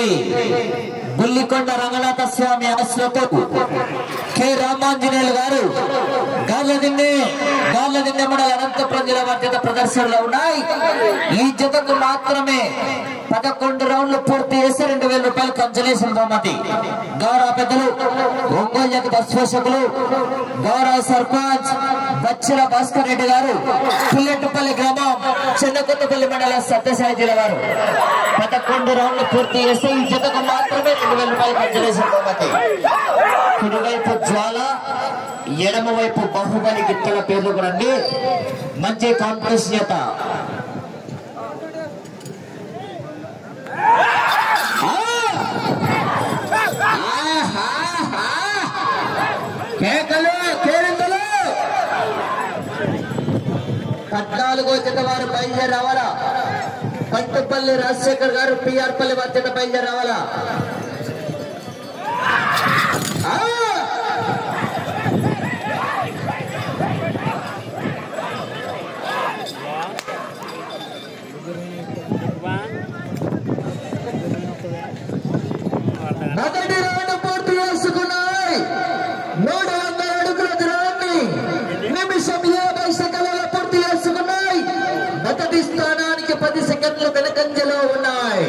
Shri బుల్లికొండ Ranganatha Swamy ఆశ్రతో K Ramanjaneyulu గారు గార్లదిన్నె మండల అనంతపురం జిల్లా వారి జత ప్రదర్శనలో ఉన్నాయి. ఈ జతకు మాత్రమే 11 రౌండ్లు పూర్తి చేసి 2000 రూపాయలు కన్సలేషన్ బహుమతి. గౌరవ పెద్దలు ఒంగోలు జత బస్పోషకులు గౌరవ సర్పంచ్ బచ్చిల భాస్కర్ రెడ్డి గారు పుల్లెట్టుపల్లి గ్రామం చిన్నకొత్తపల్లి మండలం సత్యసాయి జిల్లా వారు 11 రౌండ్లు పూర్తి చేసి ఈ జతకు మాత్రమే 2000 రూపాయలు కన్సలేషన్ బహుమతి. కుడివైపు జ్వాల, ఎడమ వైపు బాహుబలి గిత్తల పేర్లు కూడా మంచి కాంపిటీషన్ చేత కేరింతలు 14వ జత వారు బయలుదేరి రావాలా. పంటుపల్లి రాజశేఖర్ గారు పిఆర్ పల్లి వారి జత బయలుదేరి రావాలా. మొదటి రౌండ్ పూర్తి చేసుకున్నాయి. 300 అడుగుల దూరాన్ని నిమిషం 50 సెకండ్లలో పూర్తి చేసుకున్నాయి. మొదటి స్థానానికి 10 సెకండ్లు వెనకంజలో ఉన్నాయి.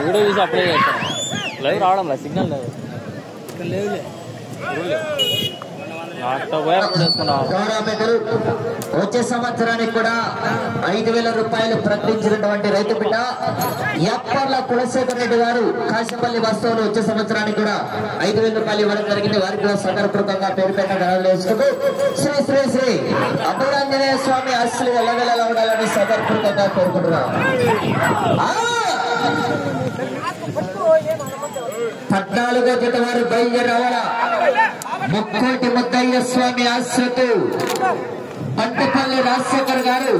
వీడియో చూసి అప్లై చేస్తాను. లైవ్ రావడం లేదు, సిగ్నల్ లేదు. వచ్చే సంవత్సరానికి కూడా 5000 రూపాయలు ప్రకటించినటువంటి రైతు బిడ్డ ఎప్పర్ల కులశేఖర్ రెడ్డి గారు కాశీపల్లి వస్తువులు వచ్చే సంవత్సరానికి కూడా 5000 రూపాయలు ఇవ్వడం జరిగింది. వారికి కూడా సగర్పూర్వకంగా పేరు పెట్ట వేసుకుంటూ శ్రీ శ్రీ శ్రీ అభయాంజనేయ స్వామి ఆశలు ఎల్లవెల్లలా ఉండాలని సగర్పూర్వకంగా కోరుకుంటున్నాం. 14వ జత వారు బయలుదేరి రావాలా. ముక్కోటి ముద్దయ్య స్వామి ఆశ్రతు పంటపల్లి రాజశేఖర్ గారు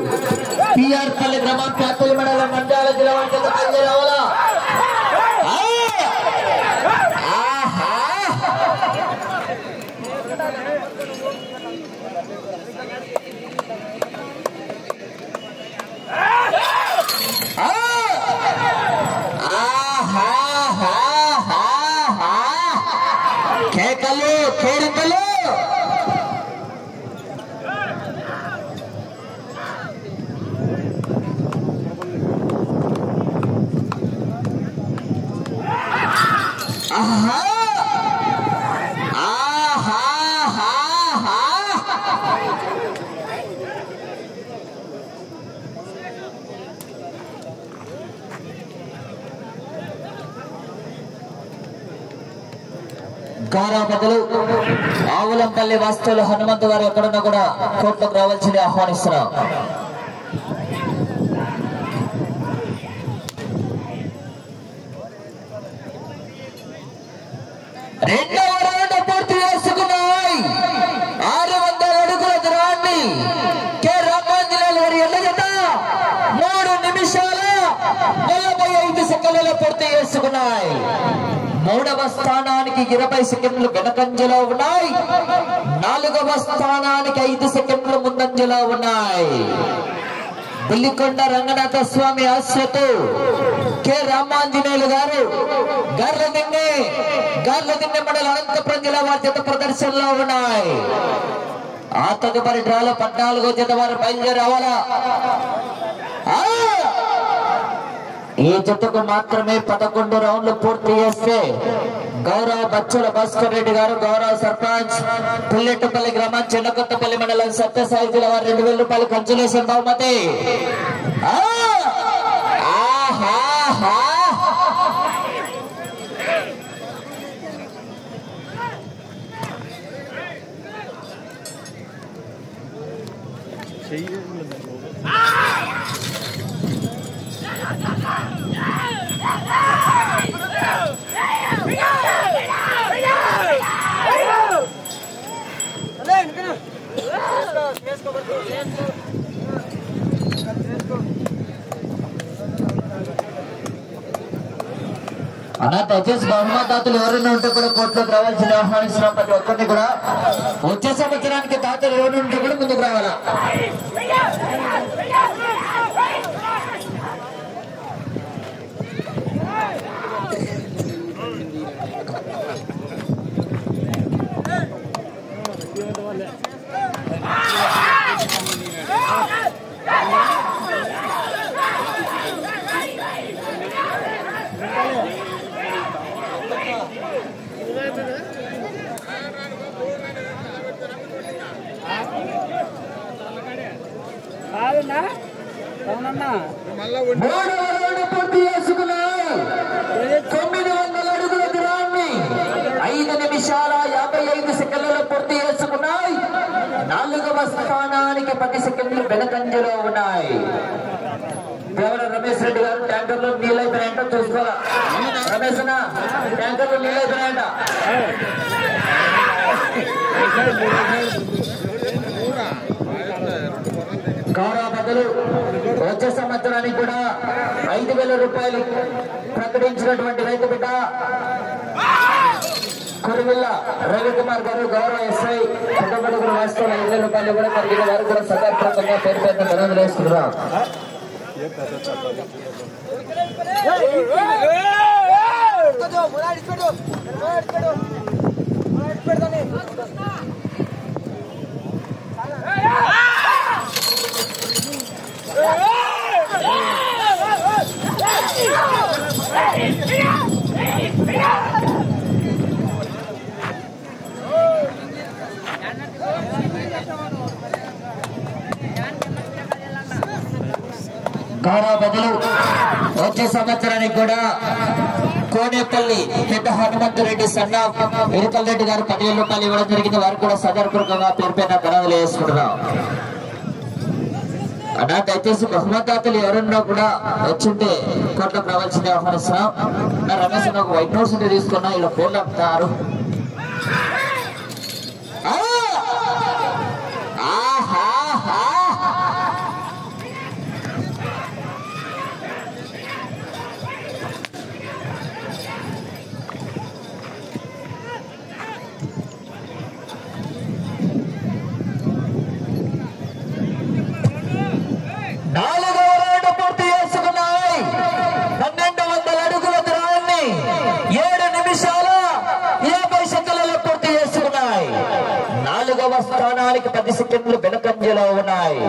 పిఆర్ పల్లి గ్రామం ప్యాపల్లి మండలం నంద్యాల జిల్లా వారి జత బయలుదేరి రావాలా. కేకలు కేరింతలు గౌరవ పెద్దలు ఆవులంపల్లి వాస్తువులు హనుమంతు గారు ఎక్కడున్నా కూడా కోర్టుకు రావాల్సింది ఆహ్వానిస్తున్నాం. రెండవ రౌండ్ పూర్తి చేసుకున్నాయి. 600 అడుగుల దూరాన్ని కె రామాంజనేయులు గారి ఎల్ల జత 3 నిమిషాల 45 సెకండ్లలో పూర్తి చేసుకున్నాయి. 3వ స్థానానికి 20 సెకండ్లు వెనకంజలో ఉన్నాయి. 4వ స్థానానికి 5 సెకండ్లు ముందంజలో ఉన్నాయి. బుల్లికొండ రంగనాథ స్వామి ఆశ్రతో కె రామాంజనేయులు గారు గార్లదిన్నె మండల అనంతపురం జిల్లా వారి జత ప్రదర్శనలో ఉన్నాయి. ఆ తదుపరి డ్రాలో 14వ జత వారు బయలుదేరి రావాలా. ఈ జతకు మాత్రమే 11 రౌండ్లు పూర్తి చేస్తే గౌరవ బచ్చుల భాస్కర్ రెడ్డి గారు గౌరవ సర్పంచ్ పుల్లెట్టుపల్లి గ్రామం చిన్నకొత్తపల్లి మండలం సత్యసాయి జిల్లా వారు 2000 రూపాయలు కన్సలేషన్ బహుమతి. Let's go. అలా దయచేసి బహుమతాతలు ఎవరైనా ఉంటే కూడా కోర్టులోకి రావాల్సిన ఆహ్వానిస్తున్నాం. ప్రతి ఒక్కరిని కూడా వచ్చే సంవత్సరానికి తాతలు ఎవరైనా ఉంటే కూడా ముందుకు రావాలా. పూర్తి చేసుకున్నాయి. 900 అడుగుల దూరాన్ని 5 నిమిషాల 55 సెకండ్లలో పూర్తి చేసుకున్నాయి. 4వ స్థానానికి 10 సెకండ్లు వెనకంజలో ఉన్నాయి. కేవలం రమేష్ రెడ్డి గారు ట్యాంకర్లో నీళ్ళు అయిపోయాయంట చూసుకోవాలా. రమేష్ అన్న ట్యాంకర్లో నీళ్ళు అయిపోయాయంట. గౌరవ బదులు వచ్చే సంవత్సరానికి కూడా 5,000 రూపాయలు ప్రకటించినటువంటి రైతు బిడ్డ కురువిల్ల రవికుమార్ గారు గౌరవ ఎస్ఐ పెద్దబడుగురు వాస్తవం 5,000 రూపాయలు కూడా కలిగిన వారు కూడా సదాప్రకంగా పేరు పేరున ధనాలు వేసుకున్నారు. గౌరవ బదులు వచ్చే సంవత్సరానికి కూడా కోనేపల్లి పెద్ద హనుమంతరెడ్డి సన్న ఇరుకల్ రెడ్డి గారు 10,000 రూపాయలు ఇవ్వడం జరిగింది. వారు కూడా సదర్పూర్వకంగా పేరు పైన ధనాలు వేసుకుంటున్నాం. అన్నా దయచేసి బహుమతాతలు ఎవరన్నా కూడా వచ్చుంటే కోట్లకు రావాల్సిందే ఆహ్వానిస్తున్నాం. నా రమేష్ ఒక వైట్ నోట్స్ ఉంటే తీసుకున్నా ఇలా ఫోన్లు అంటారు. స్థానానికి 10 సెకండ్లు వెనకంజలో ఉన్నాయి.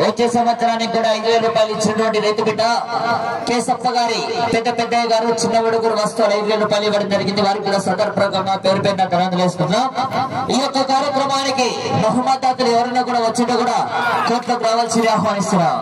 వచ్చే సంవత్సరానికి కూడా 5,000 రూపాయలు ఇచ్చినటువంటి రైతు బిడ్డ కేసప్ప గారి పెద్దయ్య గారు చిన్న ఉడుగురు వస్తువులు 5,000 రూపాయలు ఇవ్వడం జరిగింది. వారికి కూడా సదర్పంగా పేరు పేరున ధనాలు వేసుకుంటున్నాం. ఈ యొక్క కార్యక్రమానికి బహుమతాతలు ఎవరైనా కూడా వచ్చింటే కూడా కోట్లకు రావాల్సింది ఆహ్వానిస్తున్నాం.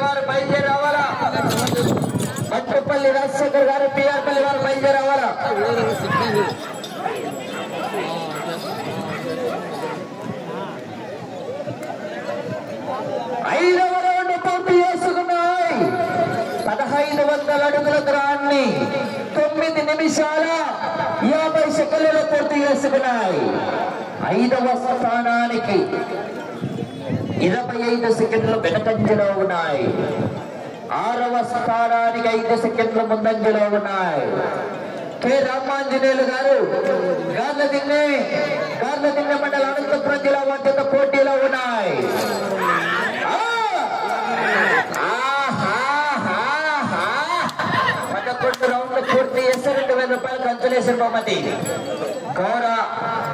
వారు బయలుదేరి రావాలా. మట్టుపల్లి రాజశేఖర్ గారు పిఆర్పల్లి వారు బయలుదేరి రావాలా. 5వ రౌండ్ పూర్తి చేసుకున్నాయి. 1500 అడుగుల దూరాన్ని 9 నిమిషాల 50 సెకండ్లలో పూర్తి చేసుకున్నాయి. 5వ స్థానానికి 25 సెకండ్లు వెనకంజలో ఉన్నాయి. 6వ స్థానానికి 5 సెకండ్ల ముందంజలో ఉన్నాయి. కె రామాంజనేయులు గారు గార్లదిన్నె మండల అనంతపురం జిల్లా వారి పోటీలో ఉన్నాయి. 11 రౌండ్లు పూర్తి చేస్తే 2000 రూపాయలు కంచులేషన్ బహుమతి. గౌరవ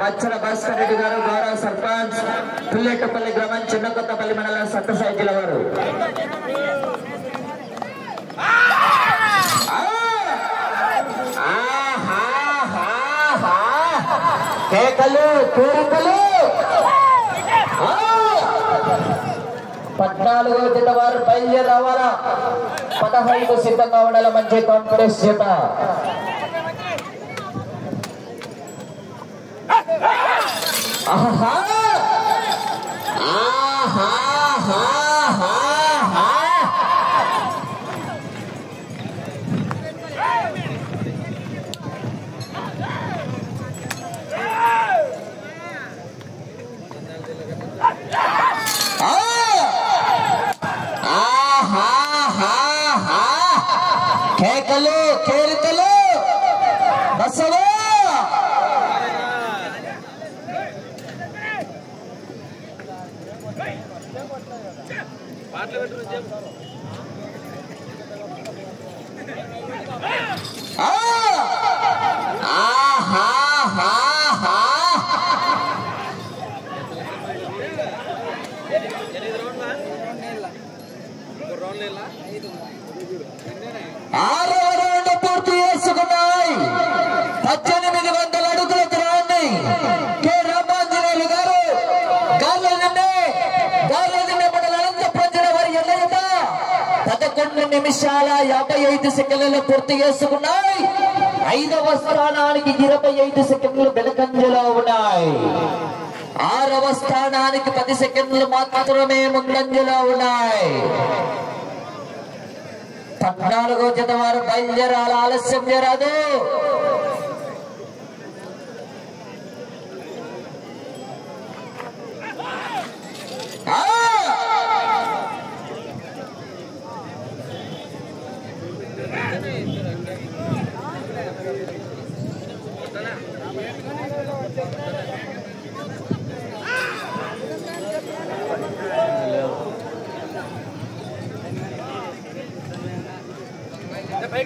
బచ్చల భాస్కర్ రెడ్డి గారు, గౌరవ సర్పంచ్ పిల్లెట్టపల్లి గ్రామం చిన్న కొత్తపల్లి మండలం సత్యసాయి జిల్లా వారు. కేకలు కోరికలు 14వ జత వారు బయలుదేరి రావాలా. 15 సిద్ధంగా ఉండాలి. మంచి కాన్ఫిడెన్స్ చేత కేకలు కేరికలు బసవా ఆరవ రౌండ్ పూర్తి చేసుకున్నాయి. 1800 అడుగుల దూరాన్ని కె రామాంజనేయులు గారు గార్లదిన్నె మండల అనంతపురం జిల్లా వారి ఎల్లయ్య 11 నిమిషాల 55 సెకండ్లలో పూర్తి చేసుకున్నాయి. 5వ స్థానానికి 25 సెకండ్లు వెనుకంజలో ఉన్నాయి. 6వ స్థానానికి 10 సెకండ్లు మాత్రమే ముందంజలో ఉన్నాయి. 14వ జత వారు బయలుదేరాల, ఆలస్యం చేరాదు.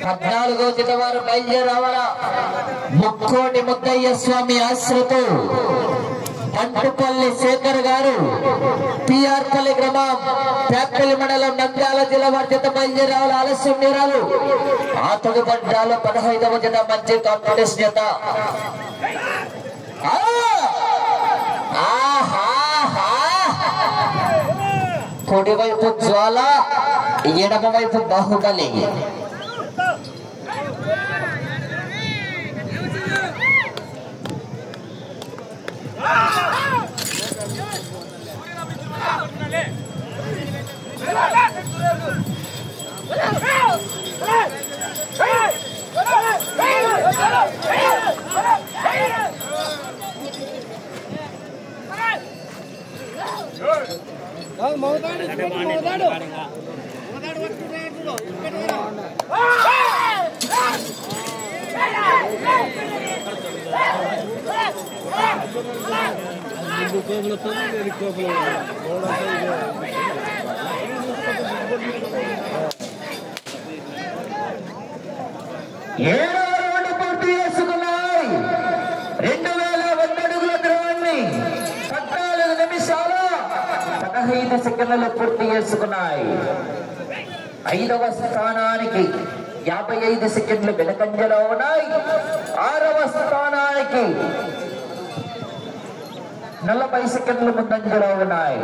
పద్నాలుగో జత వారు బయలుదేరి రావాలా. ముక్కోటి ముద్దయ్య స్వామి ఆశ్రతో పంటుపల్లి శేఖర్ గారు, పిఆర్పల్లి గ్రామం ప్యాపల్లి మండలం నంద్యాల జిల్లా వారి జత బయలుదేరి రావాలి. ఆలస్యం నేరాలు. ఆ తొలి బండాలో 15వ జత మంచి కాన్ఫిడెన్స్ జత. కుడివైపు జ్వాల, ఎడమ వైపు బాహుబలి. పూర్తి చేసుకున్నాయి. 2100 అడుగుల దూరాన్ని 14 నిమిషాల 15 సెకండ్లలో పూర్తి చేసుకున్నాయి. 5వ స్థానానికి 55 సెకండ్లు వెనుకంజలో ఉన్నాయి. 6వ స్థానానికి 40 సెకండ్లు ముందంజలో ఉన్నాయి.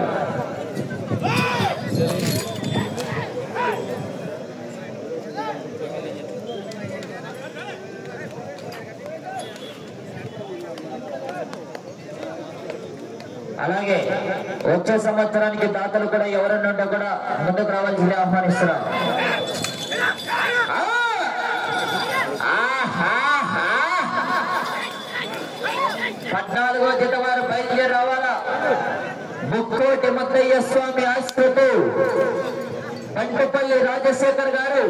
అలాగే వచ్చే సంవత్సరానికి దాతలు కూడా ఎవరన్నా ఉంటే కూడా ముందుకు రావాల్సింది ఆహ్వానిస్తున్నాం. 14వ జత వారు బయలుదేరి రావాలా. ముక్కోటి ముద్దయ్య స్వామి ఆశ్రతో బంటుపల్లి రాజశేఖర్ గారు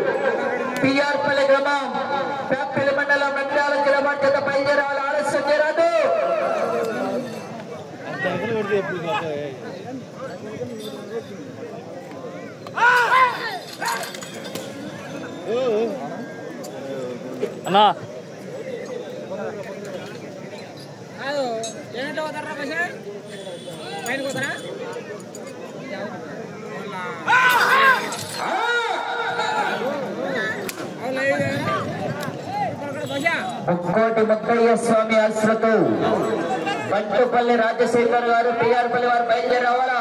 పిఆర్పల్లి గ్రామం పేపల్లి మండలం నంద్యాల జిల్లా బాధ్యత బయలుదేరాలి. ఆలస్యం చేయరాదు. అన్నా ముక్కోటి ముక్కయ్య స్వామి ఆశ్రతో బంటుపల్లి రాజశేఖర్ గారు పిఆర్పల్లి వారు బయలుదేరి రావాలా.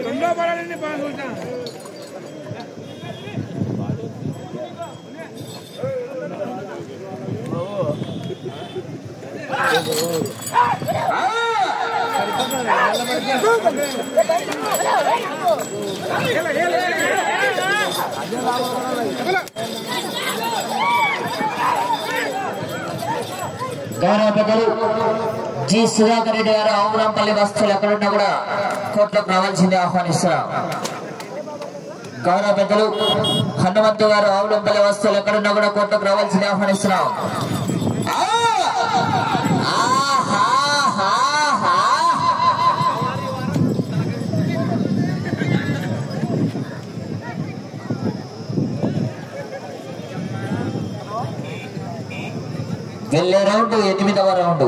రెండో పడాలండి బాగా గౌరవ పెద్దలు జి సుధాకర్ రెడ్డి గారు ఆవురంపల్లి వస్తువులు ఎక్కడున్నా కూడా కోర్టులోకి రావాల్సిందే ఆహ్వానిస్తున్నాం. గౌరవ పెద్దలు హనుమంతు గారు ఆవురంపల్లి వస్తువులు ఎక్కడున్నా కూడా కోర్టులోకి రావాల్సిందే ఆహ్వానిస్తున్నాం. వెళ్ళే రౌండ్ 8వ రౌండ్.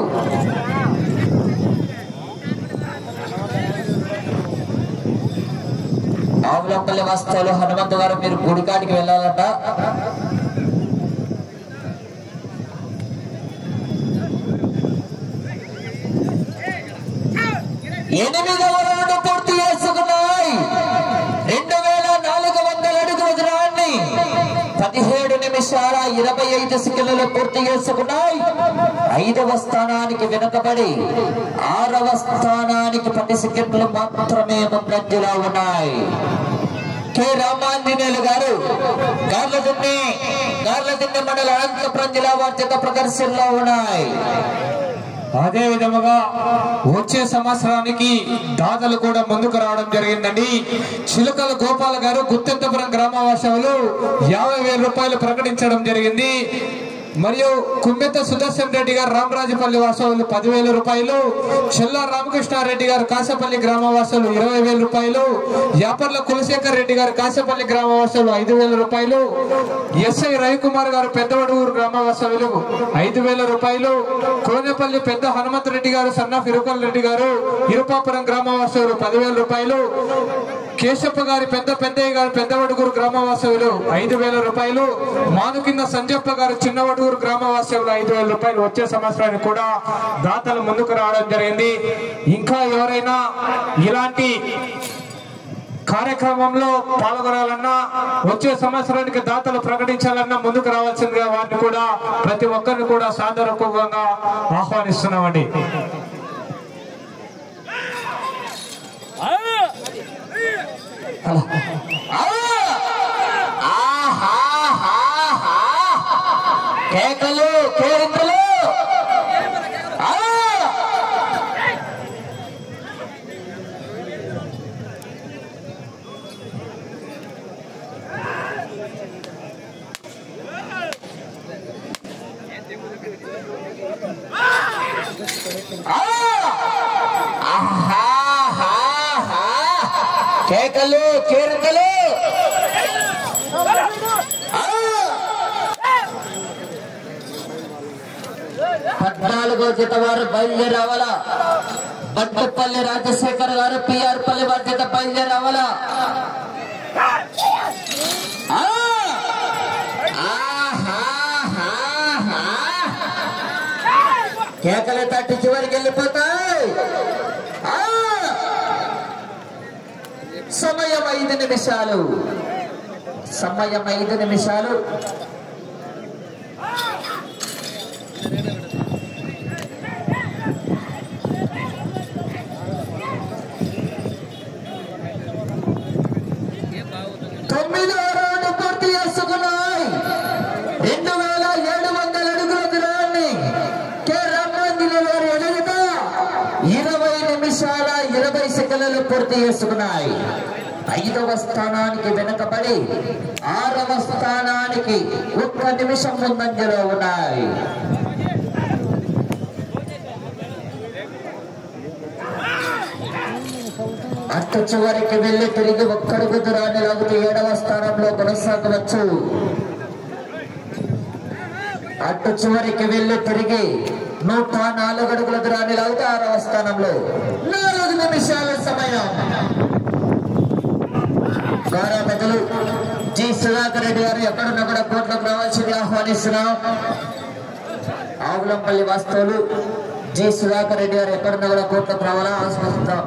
ఆవులంపల్లి వస్తువులు హనుమంతు గారు మీరు గుడికాటికి వెళ్ళాలంట. ఎనిమిదవ రౌండ్ పూర్తి చేసుకున్నాయి. 2400 అడుగుల దూరాన్ని 17 నిమిషాల 25 సెకండ్లలో పూర్తి చేసుకున్నాయి. 5వ స్థానానికి వెనుకబడి 6వ స్థానానికి 10 సెకండ్లు మాత్రమే ముందంజలో ఉన్నాయి. కె రామాంజనేయులు గారు గార్లదిన్నె మండల అనంతపురం జిల్లా వార్త ప్రదర్శనలో ఉన్నాయి. అదే విధముగా వచ్చే సంవత్సరానికి దాతలు కూడా ముందుకు రావడం జరిగిందండి. చిలుకల గోపాల్ గారు గుత్తెంతపురం గ్రామవాసులు 50,000 రూపాయలు ప్రకటించడం జరిగింది. మరియు కుమ్మెత సుదర్శన్ రెడ్డి గారు రామరాజపల్లి వాసవులు 10,000 రూపాయలు, చెల్లా రామకృష్ణారెడ్డి గారు కాశపల్లి గ్రామవాసులు 20,000 రూపాయలు, యాపర్ల కులశేఖర్ రెడ్డి గారు కాశపల్లి గ్రామవాసులు 5,000 రూపాయలు, ఎస్ఐ రవికుమార్ గారు పెద్దవడూరు గ్రామవాసులు 5,000 రూపాయలు, కోనేపల్లి పెద్ద హనుమంత్ రెడ్డి గారు సన్నా ఫిరుకల్ రెడ్డి గారు ఇరుపాపురం గ్రామవాసులు 10,000 రూపాయలు, కేశప్ప గారి పెద్దయ్య గారు పెద్దవడుగురు గ్రామవాసులు 5,000 రూపాయలు, మానుకింద సంజప్ప గారు చిన్నవడుగురు గ్రామవాసులు 5,000 రూపాయలు. వచ్చే సంవత్సరానికి కూడా దాతలు ముందుకు రావడం జరిగింది. ఇంకా ఎవరైనా ఇలాంటి కార్యక్రమంలో పాల్గొనాలన్నా, వచ్చే సంవత్సరానికి దాతలు ప్రకటించాలన్నా ముందుకు రావాల్సిందిగా వారిని కూడా ప్రతి ఒక్కరిని కూడా సాదరపూర్వకంగా ఆహ్వానిస్తున్నామండి. కేకలు కేరింతలు కేకలు కేరింతలు 14వ జత వారు బయలుదేరి రావాలా. బంటుపల్లి రాజశేఖర్ గారు పిఆర్పల్లి వారి జత బయలుదేరి రావాలా. కేకలు తట్టి చివరికి వెళ్ళిపోతాయి. సమయం 5 నిమిషాలు. సమయం 5 నిమిషాలు. నిమిషాల 20 సెకండ్లు పూర్తి చేసుకున్నాయి. 5వ స్థానానికి వెనుకబడి 6వ స్థానానికి 1 నిమిషం ముందంజలో ఉన్నాయి. అటు చివరికి వెళ్లి తిరిగి ఒక్కడుగు దూరాన్ని లాగుతూ 7వ స్థానంలో కొనసాగవచ్చు. అటు చివరికి వెళ్లి తిరిగి 104 అడుగుల దూరాన్ని లాగుతూ 6వ స్థానంలో 4 నిమిషాల సమయం. గౌరవ పెద్దలు జి సుధాకర్ రెడ్డి గారు ఎక్కడున్నా కూడా కోట్లకు రావాల్సింది ఆహ్వానిస్తున్నాం. ఆవులంపల్లి వాస్తవులు జి సుధాకర్ రెడ్డి గారు ఎక్కడున్నా కూడా కోట్లకు రావాలా ఆస్వాదిస్తాం.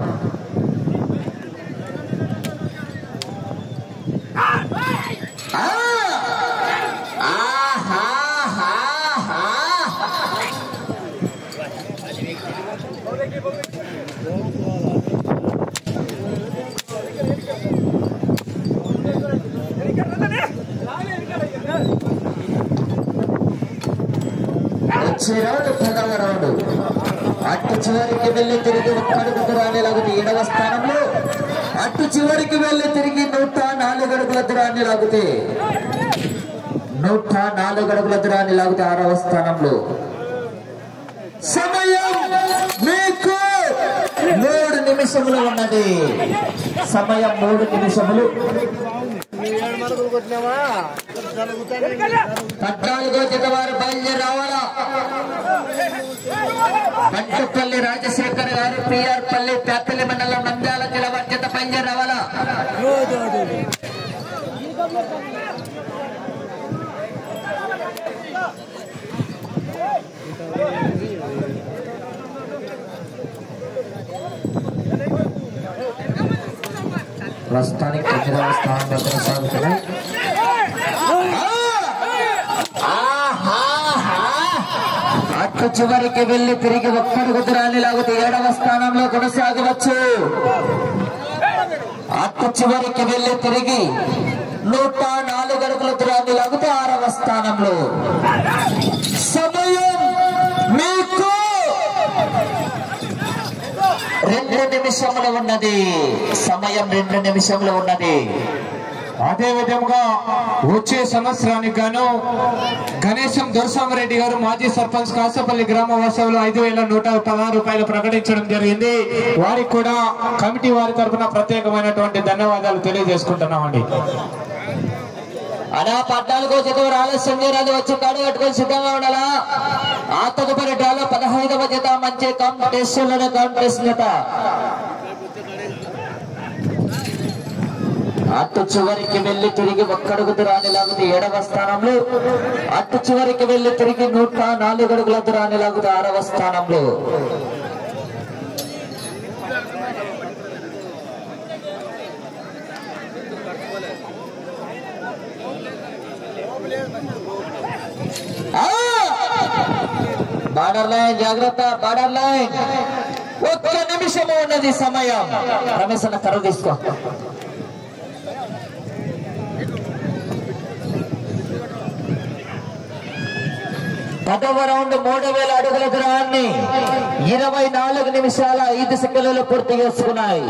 రౌండ్ అటు చివరికి వెళ్లి తిరిగి ఒక్కడుగు దూరాన్ని లాగుతూ 7వ స్థానంలో, అటు చివరికి వెళ్లి తిరిగి 104 అడుగుల దూరాన్ని లాగితే 104 అడుగుల దూరాన్ని లాగితే 6వ స్థానంలో. సమయం మీకు 3 నిమిషములు ఉన్నది. సమయం 3 నిమిషములు. 14వ జత వారు బయలుదేరి రావాలా. పంటపల్లి రాజశేఖర్ గారు పిఆర్ పల్లి ప్యాపల్లి మండలం నంద్యాల జిల్లా వారి జత బయలుదేరి రావాలా. ప్రస్తుతానికి 9వ స్థానంలో కొనసాగుతున్నాయి. అటు చివరికి వెళ్లి తిరిగి ఒక్కడుగు దూరాన్ని లాగితే 7వ స్థానంలో కొనసాగవచ్చు. అటు చివరికి వెళ్లి తిరిగి 104 అడుగుల దూరాన్ని లాగితే 6వ స్థానంలో. సమయం మీకు 2 నిమిషములు ఉన్నది. సమయం 2 నిమిషములు ఉన్నది. అదే విధంగా వచ్చే సంవత్సరానికి గాను గణేశం దొరసామరెడ్డి గారు మాజీ సర్పంచ్ కాసపల్లి గ్రామ వాసవులు 5,116 రూపాయలు ప్రకటించడం జరిగింది. వారికి కూడా కమిటీ వారి తరఫున ప్రత్యేకమైనటువంటి ధన్యవాదాలు తెలియజేసుకుంటున్నామండి. అలా 14వ జత ఆలస్యం చేయాలి. వచ్చి కాడు కట్టుకొని సిద్ధంగా ఉండాలా. ఆ తదుపరి డ్రాలో 15వ జత మంచి కాంపిటీషన్ జత. అటు చివరికి వెళ్లి తిరిగి ఒక్కడుగు దూరాన్ని లాగితే 7వ స్థానంలో, అటు చివరికి వెళ్లి తిరిగి 104 అడుగుల దూరాన్ని లాగితే 6వ స్థానంలో. బార్డర్ లైన్ జాగ్రత్త. బార్డర్ లైన్ 1 నిమిషము ఉన్నది సమయం. రమేష్ అన్న కర్ర తీసుకో. 10వ రౌండ్ 3000 అడుగుల దూరాన్ని 24 నిమిషాల 5 సెకండ్లలో పూర్తి చేసుకున్నాయి.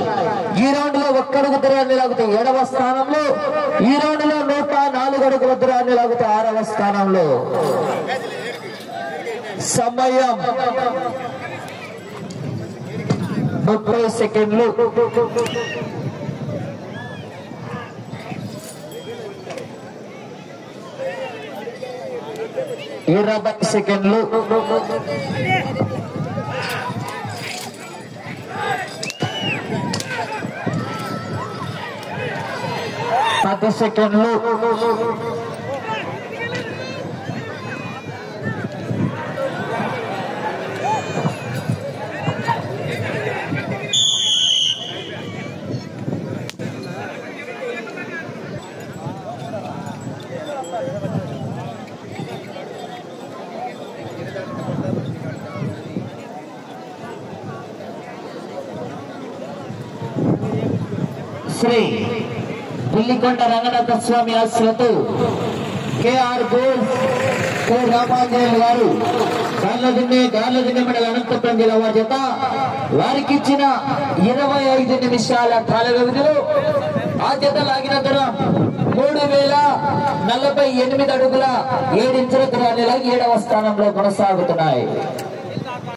ఈ రౌండ్ లో 1 అడుగు దూరాన్ని లాగితే 7వ స్థానంలో, ఈ రౌండ్ లో 104 అడుగుల దూరాన్ని లాగితే 6వ స్థానంలో. సమయం 30 సెకండ్లు. ఇరవై సెకండ్లు. 10 సెకండ్లు. 3 పుల్లికొండ రంగనాథ స్వామి ఆశీస్సులతో కేఆర్ గోల్డ్ కె రామాంజనేయులు గారు గార్లదిన్నె మండల అనంతపురం జిల్లా వారి చేత వారికి ఇచ్చిన 25 నిమిషాల కాల వ్యవధిలో ఆ చేత లాగిన దూరం 3048 అడుగుల 7 ఇంచుల దూరాన్ని లాగి 7వ స్థానంలో కొనసాగుతున్నాయి.